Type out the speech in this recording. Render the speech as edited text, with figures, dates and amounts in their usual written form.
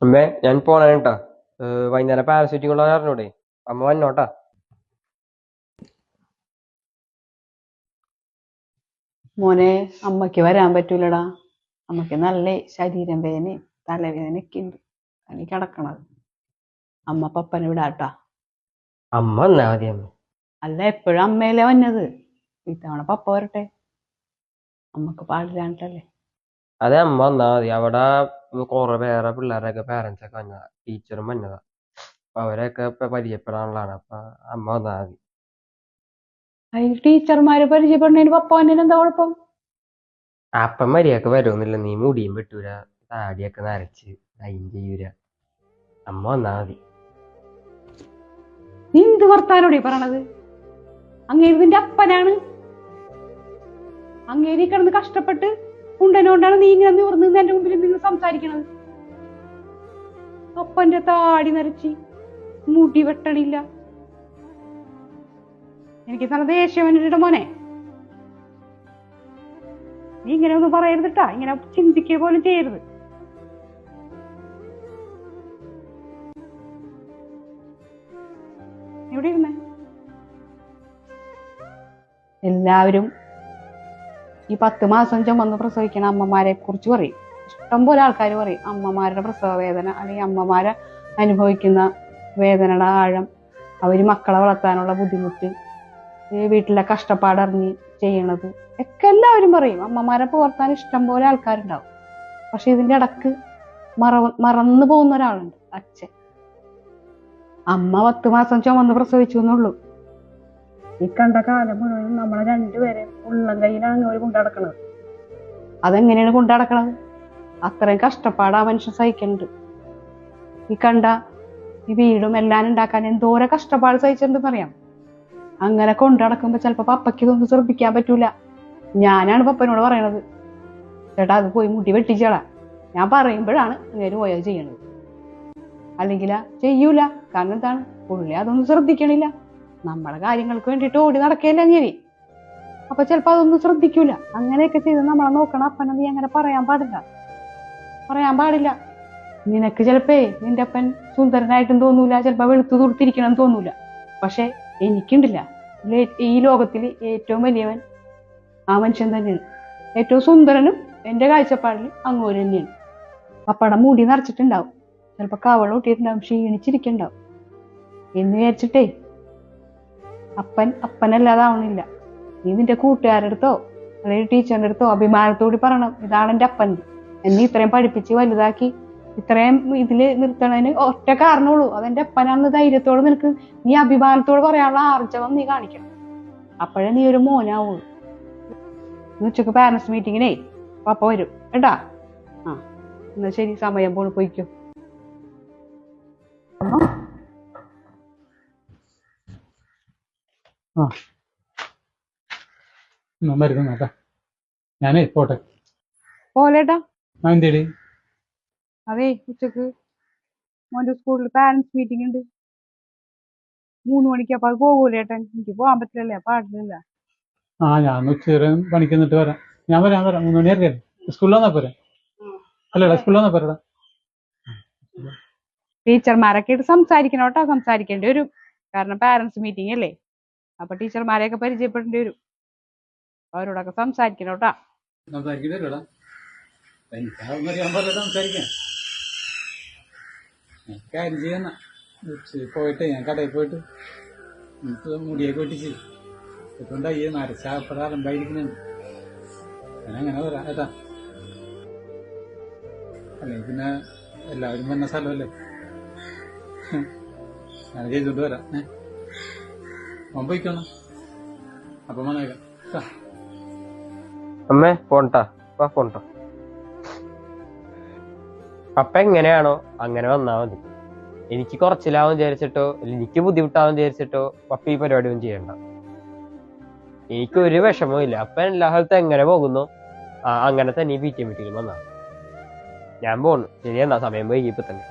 അമ്മേ ഞാൻ പോണേട്ടാ. വൈകുന്നേരം പാരസെറ്റിംഗ് ഉള്ള കാരണോടെ അമ്മ വന്നോട്ടാ. മോനെ, അമ്മയ്ക്ക് വരാൻ പറ്റൂലടാ. അമ്മയ്ക്ക് നല്ല ശരീരം വേദനയും തലവേദനയൊക്കെ ഉണ്ട്. എനിക്ക് കിടക്കണത്. അമ്മ പപ്പനെ വിടാട്ടാ. അമ്മ വന്നാ മതി അമ്മ. അല്ല, എപ്പോഴും അമ്മയല്ലേ വന്നത്. ഇത്തവണ പപ്പ വരട്ടെ. അമ്മക്ക് പാടില്ലാണ്ടല്ലേ. അതെ, അമ്മ വന്നാ മതി. അവിടെ കുറെ വേറെ പിള്ളേരൊക്കെ പാരന്റ്സ് ഒക്കെ വന്നതാ, ടീച്ചറും വന്നതാ. അപ്പൊ അവരെയൊക്കെ ഇപ്പൊ പരിചയപ്പെടാനുള്ളതാണ്. അപ്പൊ അമ്മ വന്നാ മതി. അതിൽ ടീച്ചർമാര് പരിചയപ്പെടുന്നതിന് പപ്പ വന്നതിന് എന്താ കുഴപ്പം? അപ്പം മരിയൊക്കെ വരുമെന്നില്ല, നീ മുടിയും വെട്ടൂല, താടിയൊക്കെ നരച്ച് അയിൻ ചെയ്യൂല. അമ്മ വന്നാ മതി. നീ എന്ത് വർത്താനോടെ പറയണത്? അങ്ങേര് നിന്റെ അപ്പനാണ്. അങ്ങേരി കിടന്ന് കഷ്ടപ്പെട്ട് ഉണ്ടനോണ്ടാണ് നീ ഇങ്ങനെ നിവർന്ന് എന്റെ മുമ്പിൽ നിങ്ങൾ സംസാരിക്കണത്. അപ്പന്റെ താടി നരച്ച് മുടി വെട്ടണില്ല. എനിക്ക് നല്ല ദേഷ്യം വന്നിട്ട് മോനെ. നീ ഇങ്ങനെ ഒന്നും പറയരുതിട്ടാ. ഇങ്ങനെ ചിന്തിക്കുക പോലും ചെയ്യരുത്. എവിടെ ഇരുന്നേ? എല്ലാവരും ഈ 10 മാസം ചുമന്ന് പ്രസവിക്കണ അമ്മമാരെ കുറിച്ച് പറയും. ഇഷ്ടംപോലെ ആൾക്കാർ പറയും അമ്മമാരുടെ പ്രസവ വേദന, അല്ലെങ്കിൽ അമ്മമാരെ അനുഭവിക്കുന്ന വേദനയുടെ ആഴം, അവര് മക്കളെ വളർത്താനുള്ള ബുദ്ധിമുട്ട്, വീട്ടിലെ കഷ്ടപ്പാടറിഞ്ഞ് ചെയ്യണത് ഒക്കെ എല്ലാവരും പറയും. അമ്മമാരെ പുലർത്താൻ ഇഷ്ടംപോലെ ആൾക്കാരുണ്ടാവും. പക്ഷെ ഇതിന്റെ ഇടക്ക് മറന്നു പോകുന്ന ഒരാളുണ്ട്, അച്ഛൻ. അമ്മ 10 മാസം ചുമന്ന് പ്രസവിച്ചു എന്നുള്ളൂ. ഈ കണ്ട കാലം മുഴുവൻ നമ്മളെ രണ്ടുപേരെയും ഉള്ളം കയ്യിലാണ് അവർ കൊണ്ടുനടക്കണത്. അതെങ്ങനെയാണ് കൊണ്ടുനടക്കണത്? അത്രയും കഷ്ടപ്പാട് ആ മനുഷ്യൻ സഹിക്കുന്നുണ്ട്. ഈ കണ്ട ഈ വീടും എല്ലാം ഉണ്ടാക്കാൻ എന്തോരം കഷ്ടപ്പാട് സഹിച്ചിട്ടുണ്ടെന്ന് അറിയാം. അങ്ങനെ കൊണ്ടുനടക്കുമ്പോ ചിലപ്പോ പപ്പയ്ക്ക് ഇതൊന്നും ശ്രദ്ധിക്കാൻ പറ്റൂല. ഞാനാണ് പപ്പനോട് പറയണത്, ചേട്ടാ അത് പോയി മുടി വെട്ടിച്ചേളാ. ഞാൻ പറയുമ്പോഴാണ് അങ്ങനെ പോയാൽ ചെയ്യണത്. അല്ലെങ്കിൽ ചെയ്യൂല. കാരണം എന്താണ്? പുള്ളി അതൊന്നും ശ്രദ്ധിക്കണില്ല. നമ്മളെ കാര്യങ്ങൾക്ക് വേണ്ടിയിട്ട് ഓടി നടക്കുകയല്ല അങ്ങനെ. അപ്പൊ ചിലപ്പോ അതൊന്നും ശ്രദ്ധിക്കൂല. അങ്ങനെയൊക്കെ ചെയ്ത് നമ്മളെ നോക്കണം അപ്പനെ നീ അങ്ങനെ പറയാൻ പാടില്ല. നിനക്ക് ചിലപ്പേ നിന്റെ അപ്പൻ സുന്ദരനായിട്ടും തോന്നൂല, ചിലപ്പോ വെളുത്തു തുടുത്തിരിക്കണം തോന്നൂല. പക്ഷെ എനിക്കുണ്ടില്ല, ഈ ലോകത്തിൽ ഏറ്റവും വലിയവൻ ആ മനുഷ്യൻ തന്നെയാണ്. ഏറ്റവും സുന്ദരനും എന്റെ കാഴ്ചപ്പാടിൽ അങ്ങോട്ട് തന്നെയാണ്. പപ്പടം മുടി നിറച്ചിട്ടുണ്ടാവും, ചിലപ്പോ കവള ഒട്ടിയിട്ടുണ്ടാവും, ക്ഷീണിച്ചിരിക്കുന്നുണ്ടാവും. എന്ന് വിചാരിച്ചിട്ടേ അപ്പനല്ലാതെ ആവണില്ല. നീ നിന്റെ കൂട്ടുകാരുടെ അടുത്തോ അല്ലെങ്കിൽ ടീച്ചറിന്റെ അടുത്തോ അഭിമാനത്തോടി പറയണം, ഇതാണ് എന്റെ അപ്പൻ, എന്നെ ഇത്രയും പഠിപ്പിച്ച് വലുതാക്കി ഇത്രയും ഇതില് നിർത്തണതിന് ഒറ്റ കാരണമുള്ളൂ, അതെന്റെ അപ്പനാണെന്ന് ധൈര്യത്തോട് നിനക്ക് നീ അഭിമാനത്തോട് പറയാനുള്ള ആർജവം നീ കാണിക്കണം. അപ്പോഴേ നീ ഒരു മോനാവുള്ളൂ. ഉച്ചക്ക് പാരന്റ്സ് മീറ്റിങ്ങിനേ പപ്പ വരും കേട്ടാ. എന്നാ ശരി, സമയം പോലെ പോയിക്കോ. മരുന്ന് നോക്കാം. ഞാനേ പോട്ടെ. പോലേട്ടാ. എന്തേടി? അതെ, ഉച്ചക്ക് മോന്റെ സ്കൂളിൽ പാരന്റ്സ് മീറ്റിംഗ് ഉണ്ട് 3 മണിക്ക്. അപ്പൊ അത് പോകൂലേട്ടൻ? എനിക്ക് പോകാൻ പറ്റില്ലല്ലേ, പാടില്ല. ഞാൻ ഉച്ചവരെ പണിക്ക് എന്നിട്ട് വരാം. ഞാൻ വരാം 3 മണി അറിയാം. സ്കൂളിൽ വന്നാ പോരെ? അല്ലടാ, സ്കൂളിൽ വന്നാ പോരടാ. ടീച്ചർമാരൊക്കെ ആയിട്ട് സംസാരിക്കണോട്ടാ, സംസാരിക്കേണ്ടി വരും. കാരണം പാരന്റ്സ് മീറ്റിംഗ് അല്ലേ. അപ്പൊ ടീച്ചർമാരെയൊക്കെ പരിചയപ്പെടേണ്ടി വരും. അവരോടൊക്കെ സംസാരിക്കണോട്ടാ. സംസാരിക്കണ്ടല്ലോടാ, എനിക്കാവുന്ന അറിയാൻ പോലെ സംസാരിക്കാം. കാര്യം ചെയ്യുന്ന പോയിട്ട് ഞാൻ കടയിൽ പോയിട്ട് എനിക്ക് മുടിയൊക്കെ വെട്ടിച്ച് ഇപ്പം ഈ നരച്ചാപ്പട അലമ്പായിരിക്കുന്നുണ്ട്. ഞാൻ അങ്ങനെ വരാം ഏട്ടാ. അല്ലെങ്കിൽ പിന്നെ എല്ലാവരും വന്ന സ്ഥലമല്ലേ, ഞാൻ ചെയ്തോണ്ട് വരാം. പോയിക്കോണം. അപ്പം വന്നേക്കാം. അമ്മേ പോണ്ടാ, പോണ്ട. പപ്പ എങ്ങനെയാണോ അങ്ങനെ വന്നാ മതി. എനിക്ക് കുറച്ചിലാവും വിചാരിച്ചിട്ടോ എനിക്ക് ബുദ്ധിമുട്ടാവും വിചാരിച്ചിട്ടോ പപ്പ ഈ പരിപാടി ഒന്നും ചെയ്യണ്ട. എനിക്ക് ഒരു വിഷമവും ഇല്ല. അപ്പൻ എല്ലാ സ്ഥലത്തും എങ്ങനെ പോകുന്നു അങ്ങനെ തന്നെ ഈ PTA മീറ്റിംഗിൽ വന്നാ. ഞാൻ പോണു. ശരി, എന്നാ സമയം വൈകി ഇപ്പൊ തന്നെ.